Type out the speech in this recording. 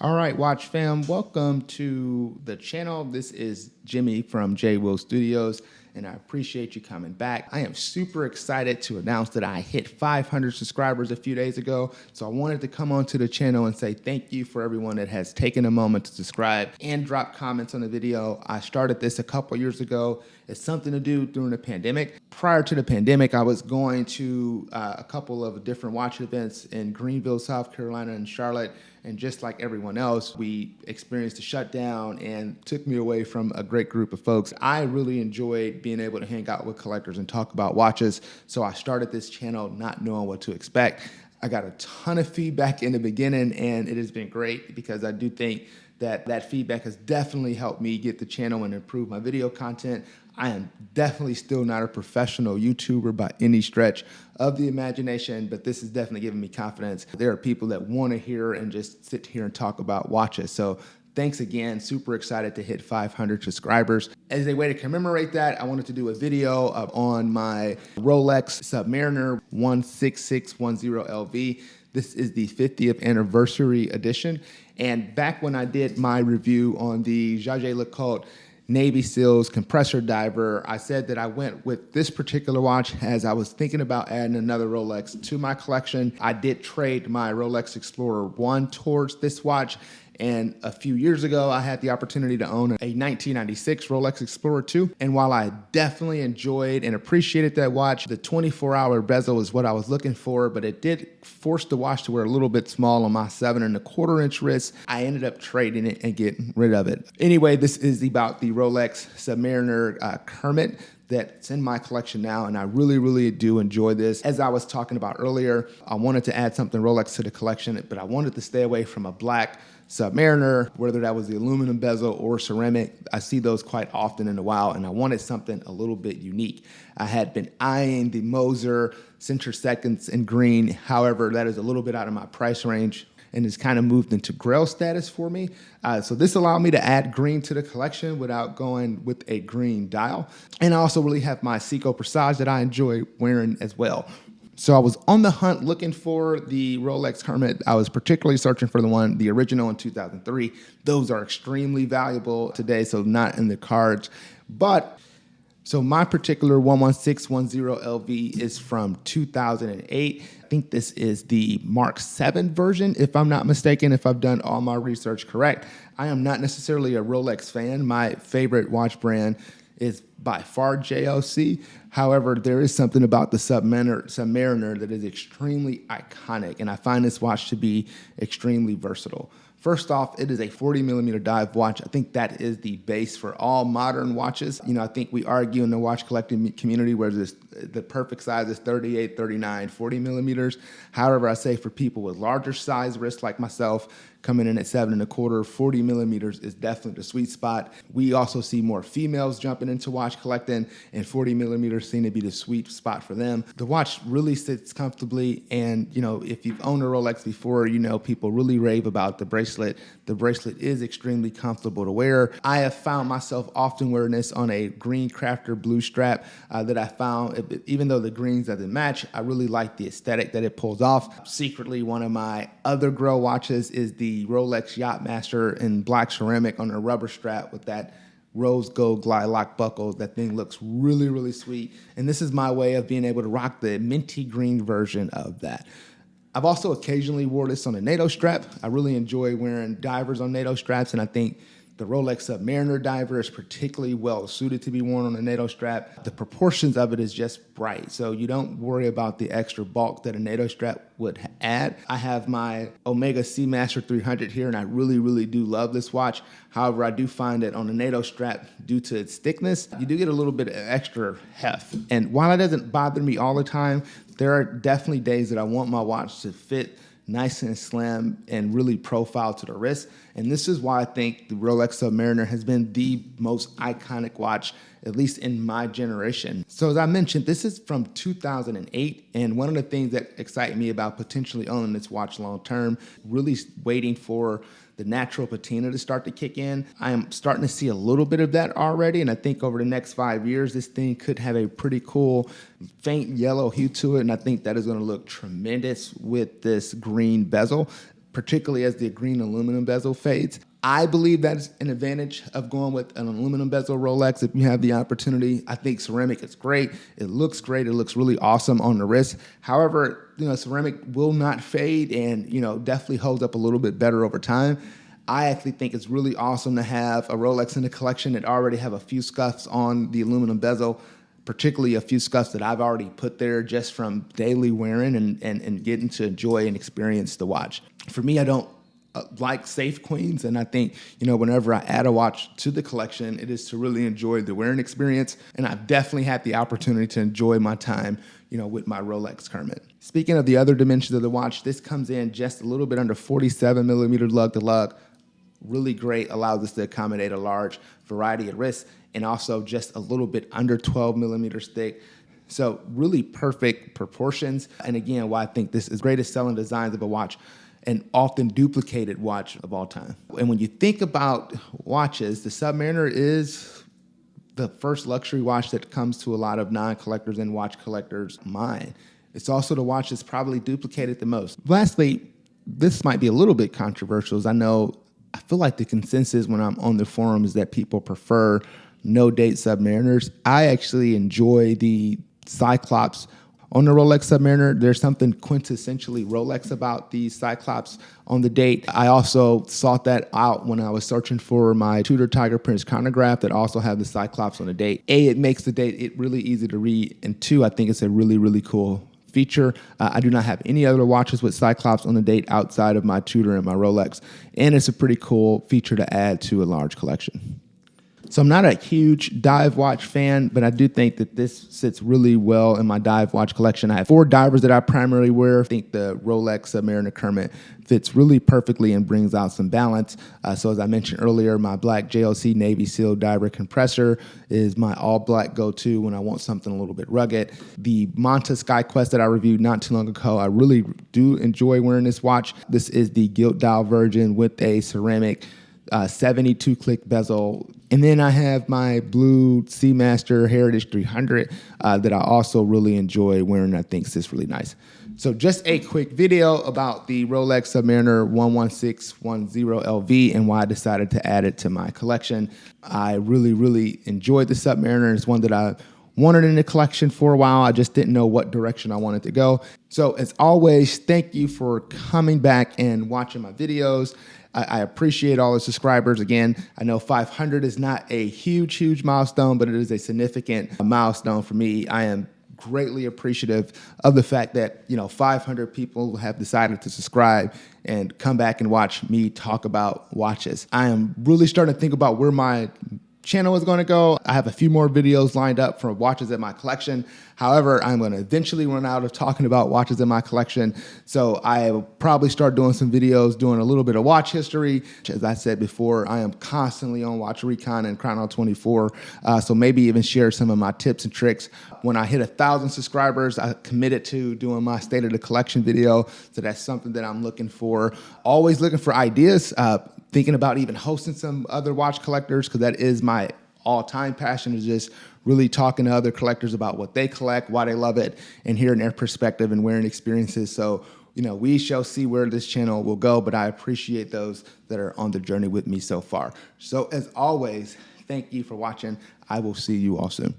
All right, Watch fam, welcome to the channel. This is Jimmy from J Will Studios, and I appreciate you coming back. I am super excited to announce that I hit 500 subscribers a few days ago, so I wanted to come onto the channel and say thank you for everyone that has taken a moment to subscribe and drop comments on the video. I started this a couple years ago. It's something to do during the pandemic. Prior to the pandemic, I was going to a couple of different watch events in Greenville, South Carolina, and Charlotte. And just like everyone else, we experienced a shutdown and took me away from a great group of folks. I really enjoyed being able to hang out with collectors and talk about watches. So I started this channel not knowing what to expect. I got a ton of feedback in the beginning, and it has been great because I do think that feedback has definitely helped me get the channel and improve my video content. I am definitely still not a professional YouTuber by any stretch of the imagination, but this is definitely giving me confidence. There are people that want to hear and just sit here and talk about watches. So thanks again, super excited to hit 500 subscribers. As a way to commemorate that, I wanted to do a video on my Rolex Submariner 16610LV. This is the 50th anniversary edition. And back when I did my review on the Jaeger-LeCoultre Navy SEALs compressor diver, I said that I went with this particular watch as I was thinking about adding another Rolex to my collection. I did trade my Rolex Explorer 1 towards this watch. And a few years ago, I had the opportunity to own a 1996 Rolex Explorer 2. And while I definitely enjoyed and appreciated that watch, the 24-hour bezel is what I was looking for, but it did force the watch to wear a little bit small on my 7.25-inch wrist. I ended up trading it and getting rid of it. Anyway, this is about the Rolex Submariner Kermit that's in my collection now, and I really do enjoy this. As I was talking about earlier, I wanted to add something Rolex to the collection, but I wanted to stay away from a black Submariner, whether that was the aluminum bezel or ceramic. I see those quite often in the wild, and I wanted something a little bit unique. I had been eyeing the Moser Century-Seconds in green. However, that is a little bit out of my price range and has kind of moved into grail status for me. So this allowed me to add green to the collection without going with a green dial. And I also really have my Seiko Presage that I enjoy wearing as well. So I was on the hunt looking for the Rolex Kermit. I was particularly searching for the original in 2003. Those are extremely valuable today, so not in the cards. So my particular 11610LV is from 2008. I think this is the Mark 7 version, if I'm not mistaken, if I've done all my research correct. I am not necessarily a Rolex fan. My favorite watch brand is by far JLC. However, there is something about the Submariner that is extremely iconic, and I find this watch to be extremely versatile. First off, it is a 40mm dive watch. I think that is the base for all modern watches. You know, I think we argue in the watch collecting community where the perfect size is 38, 39, 40mm. However, I say for people with larger size wrists like myself, coming in at 7.25, 40mm is definitely the sweet spot. We also see more females jumping into watch collecting, and 40mm seem to be the sweet spot for them. The watch really sits comfortably, and you know, if you've owned a Rolex before, you know people really rave about the bracelet. The bracelet is extremely comfortable to wear. I have found myself often wearing this on a green crafter blue strap that I found, even though the greens doesn't match, I really like the aesthetic that it pulls off. Secretly, one of my other grail watches is the Rolex Yachtmaster in black ceramic on a rubber strap with that rose gold glide lock buckle. That thing looks really sweet. And this is my way of being able to rock the minty green version of that. I've also occasionally wore this on a NATO strap. I really enjoy wearing divers on NATO straps, and I think the Rolex Submariner diver is particularly well suited to be worn on a NATO strap. The proportions of it is just right, so you don't worry about the extra bulk that a NATO strap would add. I have my Omega Seamaster 300 here, and I really do love this watch. However, I do find that on a NATO strap, due to its thickness, you do get a little bit of extra heft. And while it doesn't bother me all the time, there are definitely days that I want my watch to fit nice and slim and really profile to the wrist. And this is why I think the Rolex Submariner has been the most iconic watch, at least in my generation. So as I mentioned, this is from 2008. And one of the things that excite me about potentially owning this watch long term, really waiting for the natural patina to start to kick in. I am starting to see a little bit of that already, and I think over the next 5 years, this thing could have a pretty cool faint yellow hue to it, and I think that is going to look tremendous with this green bezel. particularly as the green aluminum bezel fades. I believe that's an advantage of going with an aluminum bezel Rolex if you have the opportunity. I think ceramic is great. It looks great. It looks really awesome on the wrist. However, ceramic will not fade and, definitely holds up a little bit better over time. I actually think it's really awesome to have a Rolex in the collection that already have a few scuffs on the aluminum bezel, particularly a few scuffs that I've already put there just from daily wearing and getting to enjoy and experience the watch. For me, I don't like safe queens, and I think, whenever I add a watch to the collection, it is to really enjoy the wearing experience, and I've definitely had the opportunity to enjoy my time, with my Rolex Kermit. Speaking of the other dimensions of the watch, this comes in just a little bit under 47 millimeter lug to lug. Really great, allows us to accommodate a large variety of wrists, and also just a little bit under 12 millimeters thick. So really perfect proportions. And again, why I think this is greatest selling designs of a watch, an often duplicated watch of all time. And when you think about watches, the Submariner is the first luxury watch that comes to a lot of non-collectors and watch collectors' mind. It's also the watch that's probably duplicated the most. Lastly, this might be a little bit controversial, as I feel like the consensus when I'm on the forum is that people prefer no-date Submariners. I actually enjoy the Cyclops on the Rolex Submariner. There's something quintessentially Rolex about the Cyclops on the date. I also sought that out when I was searching for my Tudor Tiger Prince chronograph that also have the Cyclops on the date. A, it makes the date really easy to read, and two, I think it's a really, really cool feature. I do not have any other watches with Cyclops on the date outside of my Tudor and my Rolex, and it's a pretty cool feature to add to a large collection. So I'm not a huge dive watch fan, but I do think that this sits really well in my dive watch collection. I have 4 divers that I primarily wear. I think the Rolex Submariner Kermit fits really perfectly and brings out some balance. So as I mentioned earlier, my black JLC Navy Seal diver compressor is my all black go-to when I want something a little bit rugged. The Manta SkyQuest that I reviewed not too long ago, I really do enjoy wearing this watch. This is the gilt dial version with a ceramic 72 click bezel. And then I have my blue Seamaster Heritage 300 that I also really enjoy wearing. I think it's really nice. So just a quick video about the Rolex Submariner 11610LV and why I decided to add it to my collection. I really, really enjoyed the Submariner. It's one that I wanted in the collection for a while. I just didn't know what direction I wanted to go. So as always, thank you for coming back and watching my videos. I appreciate all the subscribers. Again, I know 500 is not a huge milestone, but it is a significant milestone for me. I am greatly appreciative of the fact that 500 people have decided to subscribe and come back and watch me talk about watches. I am really starting to think about where my channel is going to go. I have a few more videos lined up for watches in my collection. However, I'm going to eventually run out of talking about watches in my collection. So I will probably start doing some videos, doing a little bit of watch history. As I said before, I am constantly on Watch Recon and Chrono 24. So maybe even share some of my tips and tricks. When I hit 1,000 subscribers, I committed to doing my State of the Collection video. So that's something that I'm looking for. Always looking for ideas. Thinking about even hosting some other watch collectors, because that is my all-time passion, is just really talking to other collectors about what they collect, why they love it, and hearing their perspective and wearing experiences. So, we shall see where this channel will go, but I appreciate those that are on the journey with me so far. So as always, thank you for watching. I will see you all soon.